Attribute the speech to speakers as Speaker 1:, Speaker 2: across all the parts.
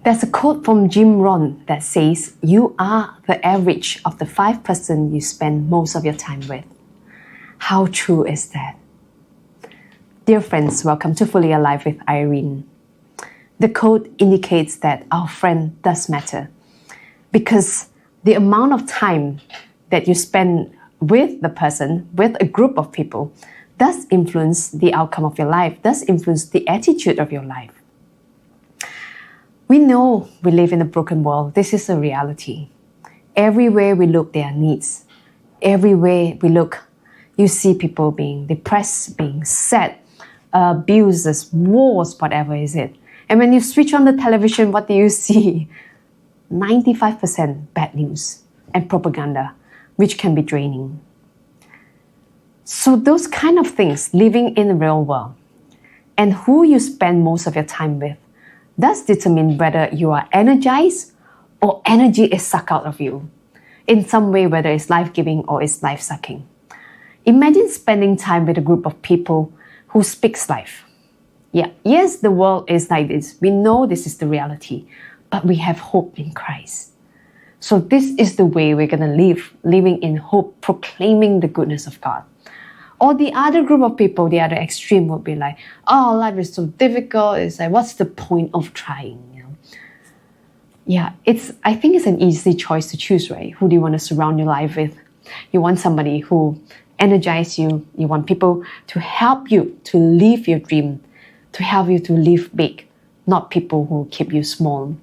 Speaker 1: There's a quote from Rohn that says, "You are the average of the 5% you spend most of your time with." How true is that? Dear friends, welcome to Fully Alive with Irene. The quote indicates that our friend does matter because the amount of time that you spend with the person, with a group of people, does influence the outcome of your life, does influence the attitude of your life. We know we live in a broken world. This is a reality. Everywhere we look, there are needs. Everywhere we look, you see people being depressed, being sad, abuses, wars, whatever is it. And when you switch on the television, what do you see? 95% bad news and propaganda, which can be draining. So those kind of things, living in the real world, and who you spend most of your time with, does determine whether you are energized or energy is sucked out of you in some way, whether it's life-giving or it's life-sucking. Imagine spending time with a group of people who speaks life. Yes, the world is like this. We know this is the reality, but we have hope in Christ. So this is the way we're going to live, living in hope, proclaiming the goodness of God. Or the other group of people, the other extreme would be like, oh, life is so difficult. It's like, what's the point of trying? I think it's an easy choice to choose, right? Who do you want to surround your life with? You want somebody who energizes you. You want people to help you to live your dream, to help you to live big, not people who keep you small.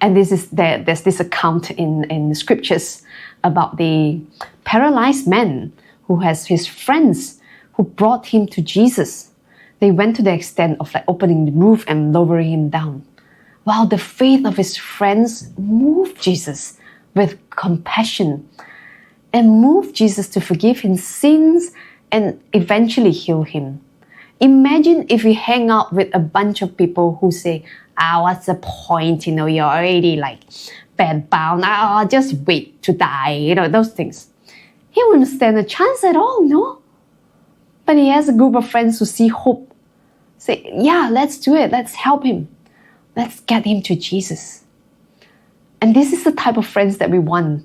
Speaker 1: And there's this account in the scriptures about the paralyzed man who has his friends who brought him to Jesus. They went to the extent of like opening the roof and lowering him down. While the faith of his friends moved Jesus with compassion and moved Jesus to forgive his sins and eventually heal him. Imagine if we hang out with a bunch of people who say, what's the point? You're already like bed-bound. Just wait to die. Those things. He wouldn't stand a chance at all, no? But he has a group of friends who see hope. Say, let's do it. Let's help him. Let's get him to Jesus. And this is the type of friends that we want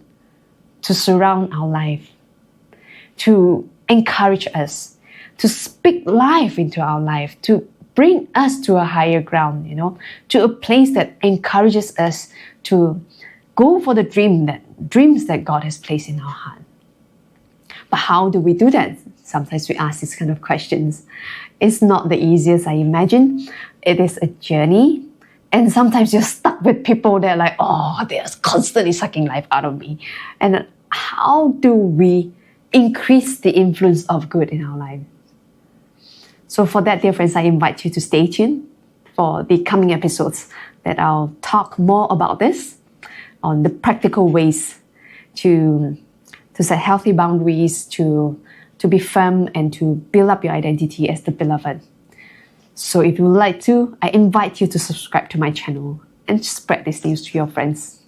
Speaker 1: to surround our life, to encourage us, to speak life into our life, to bring us to a higher ground, to a place that encourages us to go for the dreams that God has placed in our heart. But how do we do that? Sometimes we ask these kind of questions. It's not the easiest I imagine. It is a journey. And sometimes you're stuck with people that are like, they're constantly sucking life out of me. And how do we increase the influence of good in our life? So for that, dear friends, I invite you to stay tuned for the coming episodes that I'll talk more about this, on the practical ways to set healthy boundaries, to be firm and to build up your identity as the beloved. So if you would like to, I invite you to subscribe to my channel and spread this news to your friends.